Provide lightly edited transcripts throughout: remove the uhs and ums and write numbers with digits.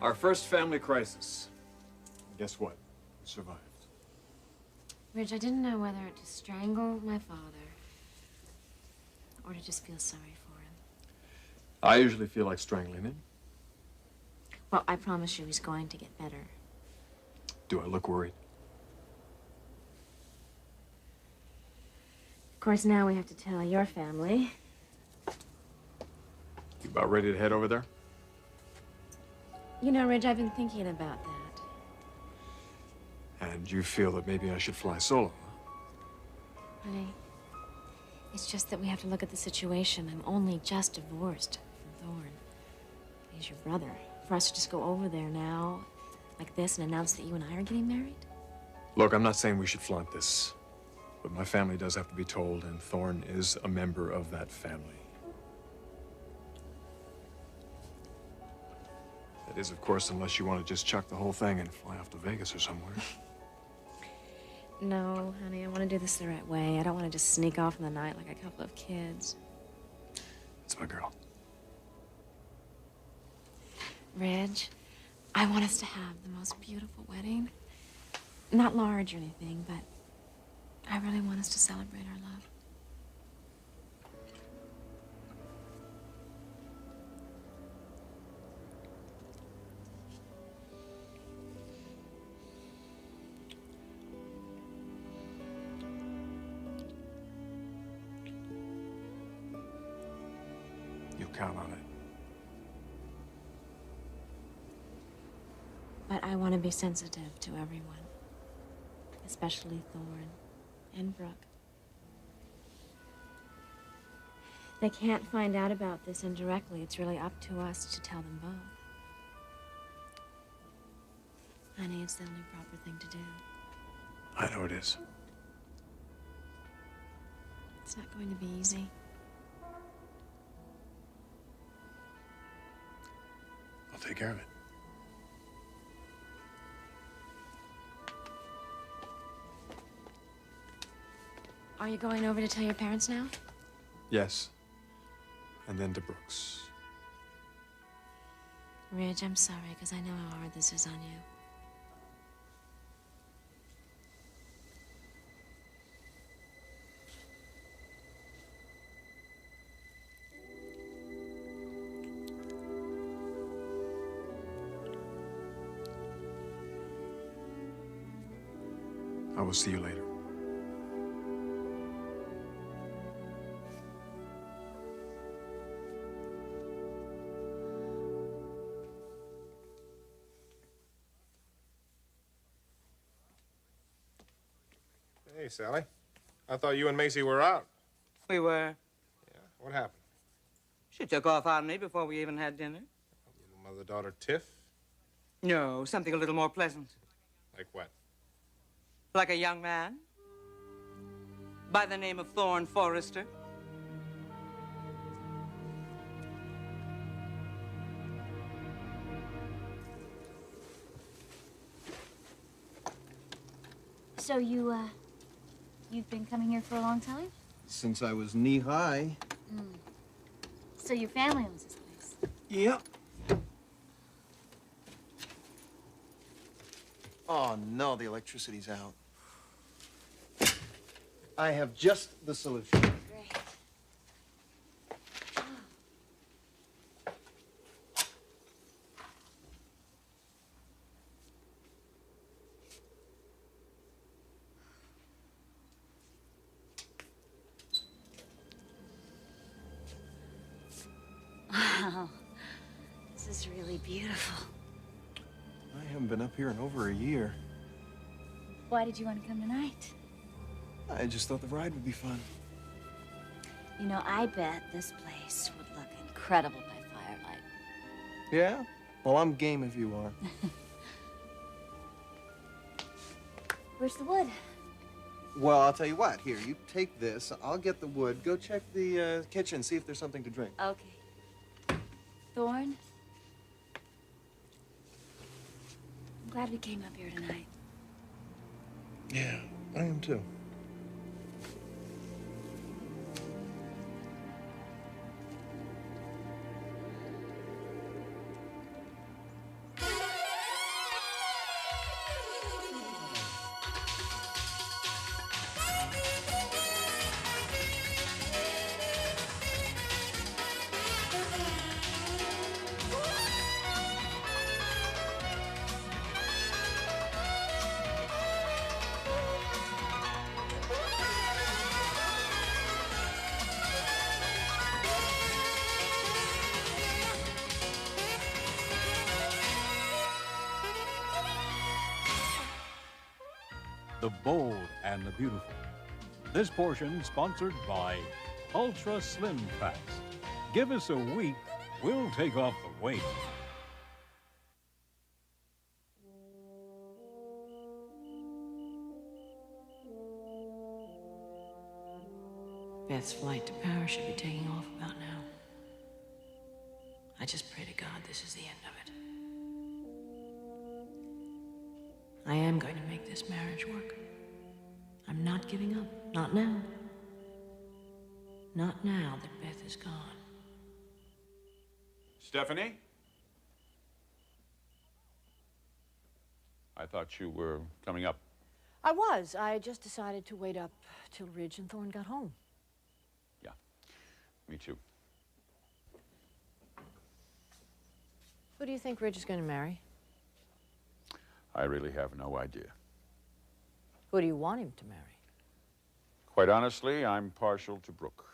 Our first family crisis. Guess what? We survived. Ridge, I didn't know whether to strangle my father or to just feel sorry for him. I usually feel like strangling him. Well, I promise you he's going to get better. Do I look worried? Of course, now we have to tell your family. You about ready to head over there? You know, Ridge, I've been thinking about that. And you feel that maybe I should fly solo, huh? Honey, it's just that we have to look at the situation. I'm only just divorced from Thorne. He's your brother. For us to just go over there now, like this, and announce that you and I are getting married? Look, I'm not saying we should flaunt this, but my family does have to be told, and Thorne is a member of that family. That is, of course, unless you want to just chuck the whole thing and fly off to Vegas or somewhere. No, honey, I want to do this the right way. I don't want to just sneak off in the night like a couple of kids. It's my girl. Ridge, I want us to have the most beautiful wedding. Not large or anything, but I really want us to celebrate our love. You count on it. But I want to be sensitive to everyone, especially Thorne and Brooke. They can't find out about this indirectly. It's really up to us to tell them both. Honey, it's the only proper thing to do. I know it is. It's not going to be easy. I'll take care of it. Are you going over to tell your parents now? Yes. And then to Brooks. Ridge, I'm sorry, because I know how hard this is on you. I will see you later. Hey, Sally. I thought you and Macy were out. We were. Yeah, what happened? She took off on me before we even had dinner. Little mother-daughter tiff? No, something a little more pleasant. Like what? Like a young man by the name of Thorne Forrester. So you've been coming here for a long time? Since I was knee-high. So your family owns this place? Yep. Oh, no, the electricity's out. I have just the solution. Great. Wow, this is really beautiful. I haven't been up here in over a year. Why did you want to come tonight? I just thought the ride would be fun. You know, I bet this place would look incredible by firelight. Yeah? Well, I'm game if you are. Where's the wood? Well, I'll tell you what. Here, you take this. I'll get the wood. Go check the kitchen, see if there's something to drink. Okay. Thorne? I'm glad we came up here tonight. Yeah, I am too. the bold and the beautiful. This portion sponsored by Ultra Slim Fast. Give us a week, we'll take off the weight. Beth's flight to Paris should be taking off about now. I just pray to God this is the end of it. I am going to make this marriage work. I'm not giving up. Not now. Not now that Beth is gone. Stephanie? I thought you were coming up. I was. I just decided to wait up till Ridge and Thorne got home. Yeah, me too. Who do you think Ridge is going to marry? I really have no idea. Who do you want him to marry? Quite honestly, I'm partial to Brooke.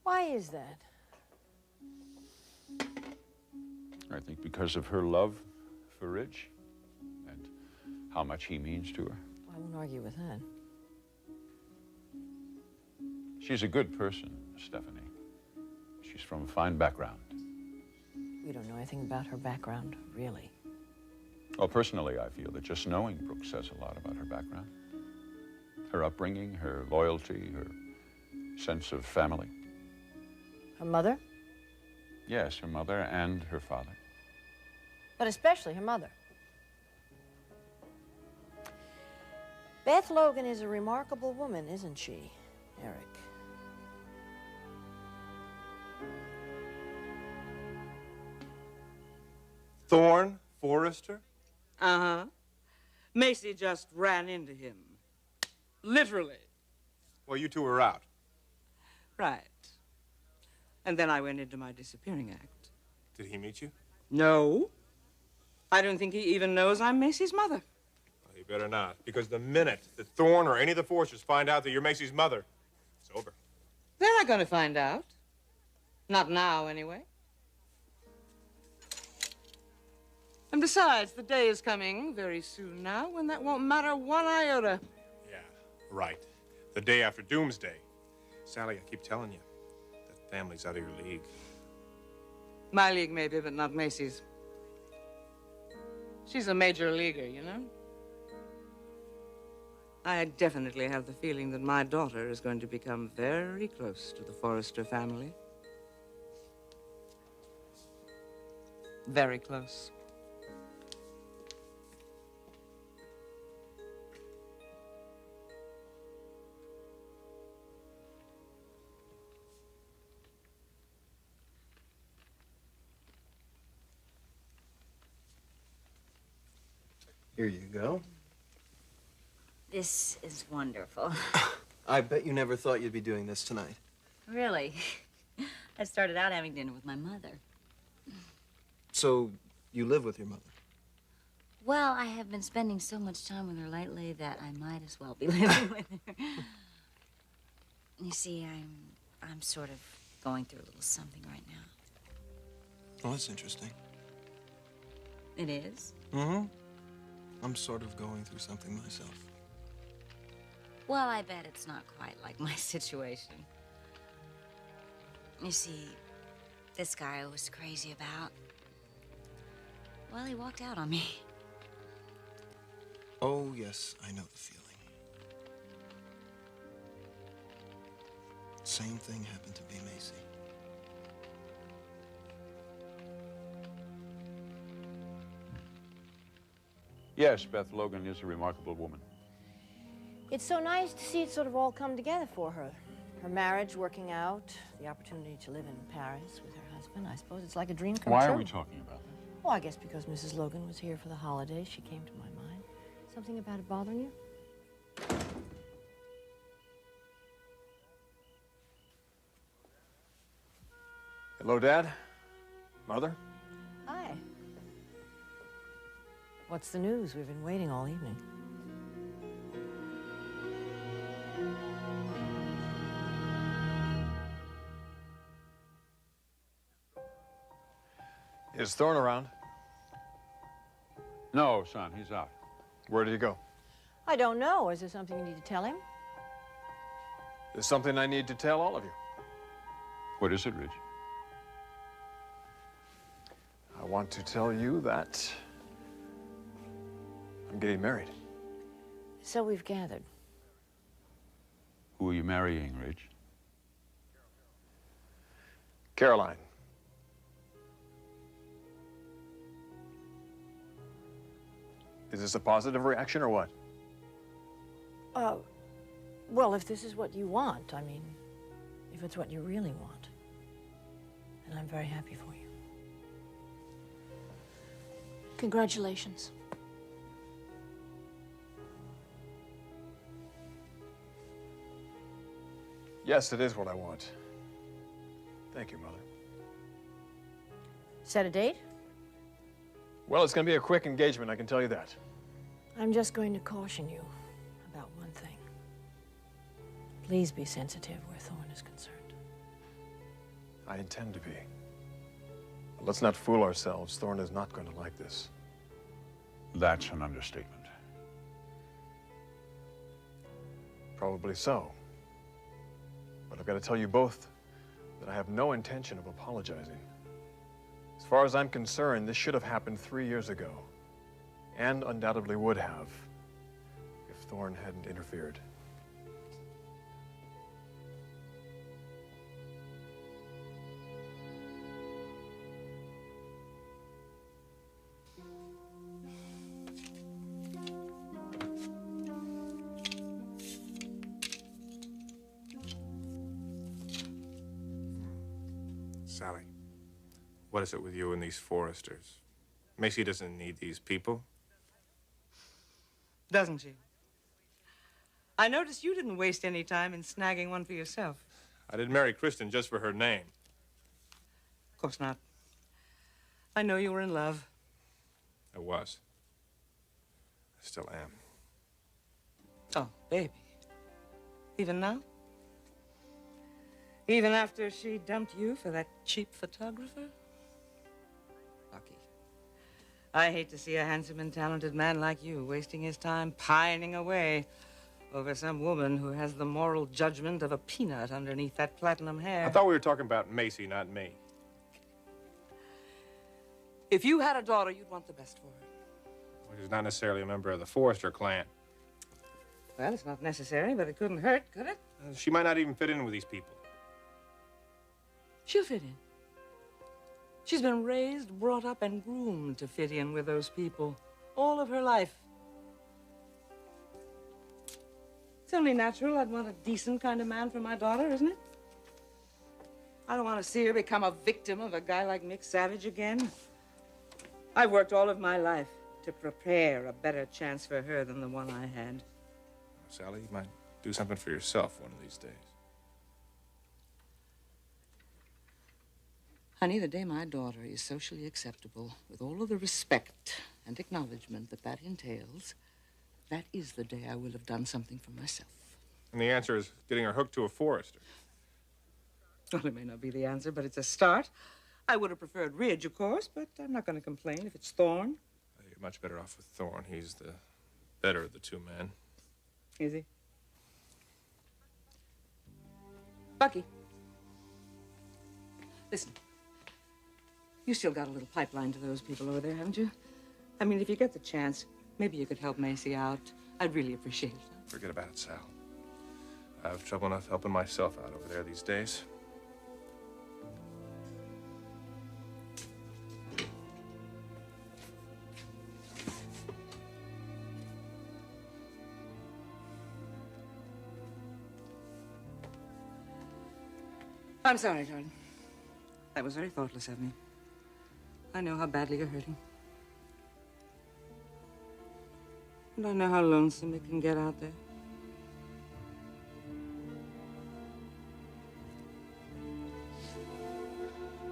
Why is that? I think because of her love for Ridge and how much he means to her. I won't argue with that. She's a good person, Stephanie. She's from a fine background. We don't know anything about her background, really. Well, personally, I feel that just knowing Brooke says a lot about her background. Her upbringing, her loyalty, her sense of family. Her mother? Yes, her mother and her father. But especially her mother. Beth Logan is a remarkable woman, isn't she, Eric? Thorne, Forrester? Uh-huh. Macy just ran into him. Literally. Well, you two were out. Right. And then I went into my disappearing act. Did he meet you? No. I don't think he even knows I'm Macy's mother. Well, he better not, because the minute that Thorne or any of the Forresters find out that you're Macy's mother, it's over. They're not going to find out. Not now, anyway. And besides, the day is coming very soon now when that won't matter one iota. Yeah, right. The day after Doomsday. Sally, I keep telling you, that family's out of your league. My league, maybe, but not Macy's. She's a major leaguer, you know? I definitely have the feeling that my daughter is going to become very close to the Forrester family. Very close. Here you go. This is wonderful. I bet you never thought you'd be doing this tonight. Really? I started out having dinner with my mother. So, you live with your mother? Well, I have been spending so much time with her lately that I might as well be living with her. You see, I'm sort of going through a little something right now. Oh, that's interesting. It is? Mm-hmm. I'm sort of going through something myself. Well, I bet it's not quite like my situation. You see, this guy I was crazy about, well, he walked out on me. Oh, yes, I know the feeling. Same thing happened to me, Macy. Yes, Beth Logan is a remarkable woman. It's so nice to see it sort of all come together for her. Her marriage working out, the opportunity to live in Paris with her husband. I suppose it's like a dream come Why true. are we talking about this? Well, I guess because Mrs. Logan was here for the holidays, she came to my mind. Something about it bothering you? Hello, Dad. Mother? Hi. What's the news? We've been waiting all evening. Is Thorne around? No, son, he's out. Where did he go? I don't know. Is there something you need to tell him? There's something I need to tell all of you. What is it, Ridge? I want to tell you that I'm getting married. So we've gathered. Who are you marrying, Ridge? Caroline. Is this a positive reaction or what? Well, if this is what you want, I mean, if it's what you really want, then I'm very happy for you. Congratulations. Yes, it is what I want. Thank you, Mother. Set a date? Well, it's going to be a quick engagement, I can tell you that. I'm just going to caution you about one thing. Please be sensitive where Thorne is concerned. I intend to be. But let's not fool ourselves. Thorne is not going to like this. That's an understatement. Probably so. But I've got to tell you both that I have no intention of apologizing. As far as I'm concerned, this should have happened 3 years ago. And undoubtedly would have if Thorne hadn't interfered. Sally, what is it with you and these foresters? Macy doesn't need these people. Doesn't she? I noticed you didn't waste any time in snagging one for yourself. I didn't marry Kristen just for her name. Of course not. I know you were in love. I was. I still am. Oh, baby. Even now? Even after she dumped you for that cheap photographer? Lucky. I hate to see a handsome and talented man like you wasting his time pining away over some woman who has the moral judgment of a peanut underneath that platinum hair. I thought we were talking about Macy, not me. If you had a daughter, you'd want the best for her. Well, she's not necessarily a member of the Forrester clan. Well, it's not necessary, but it couldn't hurt, could it? She might not even fit in with these people. She'll fit in. She's been raised, brought up, and groomed to fit in with those people all of her life. It's only natural I'd want a decent kind of man for my daughter, isn't it? I don't want to see her become a victim of a guy like Mick Savage again. I've worked all of my life to prepare a better chance for her than the one I had. Sally, you might do something for yourself one of these days. Honey, the day my daughter is socially acceptable, with all of the respect and acknowledgement that that entails, that is the day I will have done something for myself. And the answer is getting her hooked to a Forrester. Well, it may not be the answer, but it's a start. I would have preferred Ridge, of course, but I'm not going to complain if it's Thorne. You're much better off with Thorne. He's the better of the two men. Is he? Bucky. Listen. You still got a little pipeline to those people over there, haven't you? I mean, if you get the chance, maybe you could help Macy out. I'd really appreciate it. Forget about it, Sal. I have trouble enough helping myself out over there these days. I'm sorry, darling. That was very thoughtless of me. I know how badly you're hurting. And I know how lonesome it can get out there.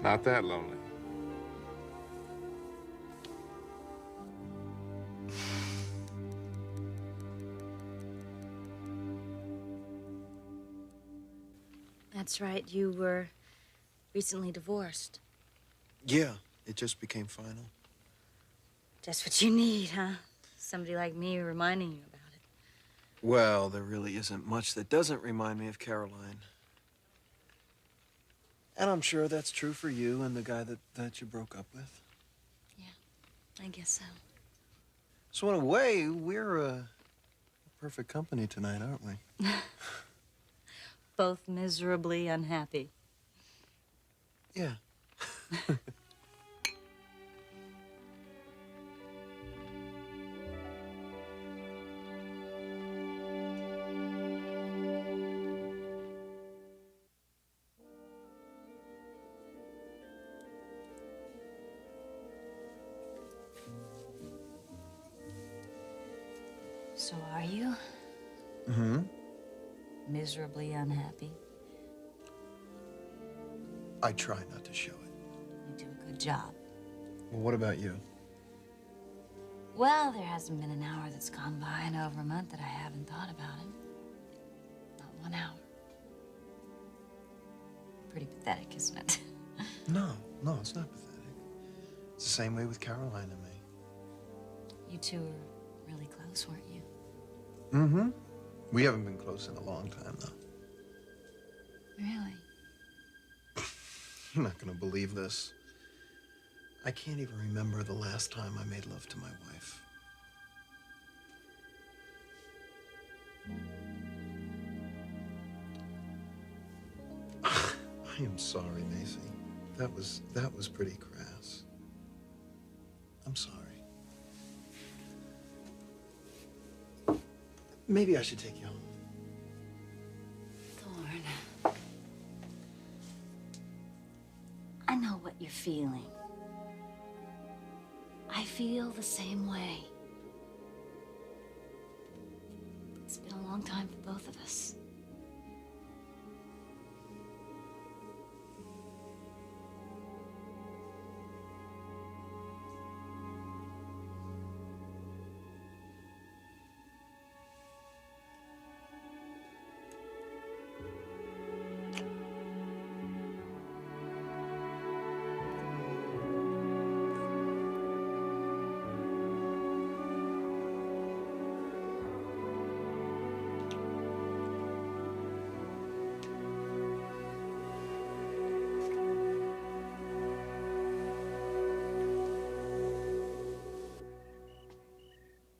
Not that lonely. That's right. You were recently divorced. Yeah, it just became final. Just what you need, huh? somebody like me reminding you about it. Well, there really isn't much that doesn't remind me of Caroline. And I'm sure that's true for you and the guy that you broke up with. Yeah, I guess so. So in a way, we're a perfect company tonight, aren't we? Both miserably unhappy. Yeah. So are you? Mm-hmm. Miserably unhappy? I try not to show it. You do a good job. Well, what about you? Well, there hasn't been an hour that's gone by in over a month that I haven't thought about it. Not 1 hour. Pretty pathetic, isn't it? No, it's not pathetic. It's the same way with Caroline and me. You two were really close, weren't you? Mm-hmm. We haven't been close in a long time, though. Really? You're not gonna believe this. I can't even remember the last time I made love to my wife. I am sorry, Macy. That was pretty crass. I'm sorry. Maybe I should take you home. Thorne. I know what you're feeling. I feel the same way. It's been a long time for both of us.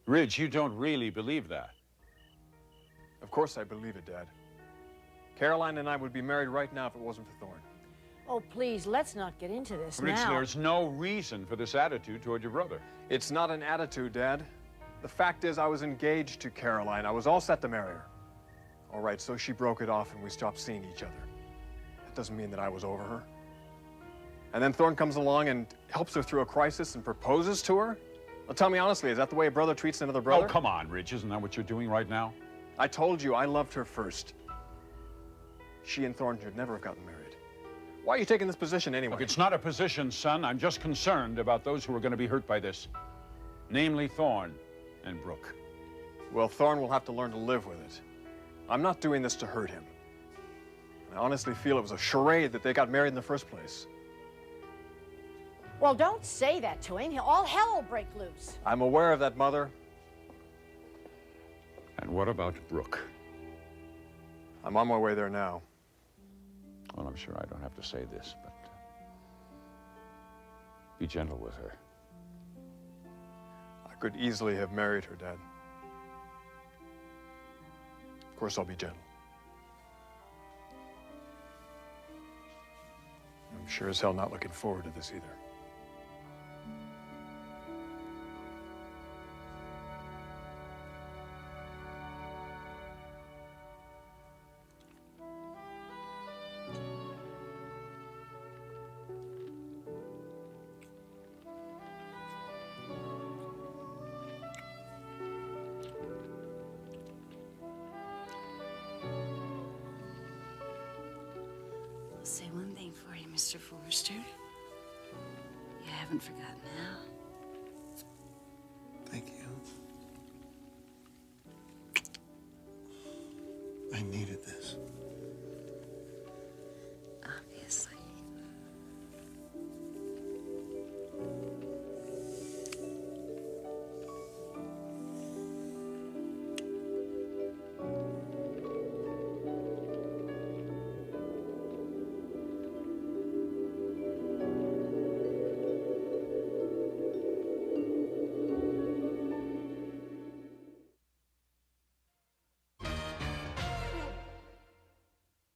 Ridge, you don't really believe that. Of course I believe it, Dad. Caroline and I would be married right now if it wasn't for Thorne. Oh, please, let's not get into this Ridge, now. there's no reason for this attitude toward your brother. It's not an attitude, Dad. The fact is I was engaged to Caroline. I was all set to marry her. All right, so she broke it off and we stopped seeing each other. That doesn't mean that I was over her. And then Thorne comes along and helps her through a crisis and proposes to her? Well, tell me honestly, is that the way a brother treats another brother? Oh, come on, Ridge. Isn't that what you're doing right now? I told you I loved her first. She and Thorne should never have gotten married. Why are you taking this position anyway? Look, it's not a position, son. I'm just concerned about those who are going to be hurt by this. Namely, Thorne and Brooke. Well, Thorne will have to learn to live with it. I'm not doing this to hurt him. I honestly feel it was a charade that they got married in the first place. Well, don't say that to him. All hell will break loose. I'm aware of that, Mother. And what about Brooke? I'm on my way there now. Well, I'm sure I don't have to say this, but be gentle with her. I could easily have married her, Dad. Of course, I'll be gentle. I'm sure as hell not looking forward to this either. I'll say one thing for you, Mr. Forrester. You haven't forgotten how.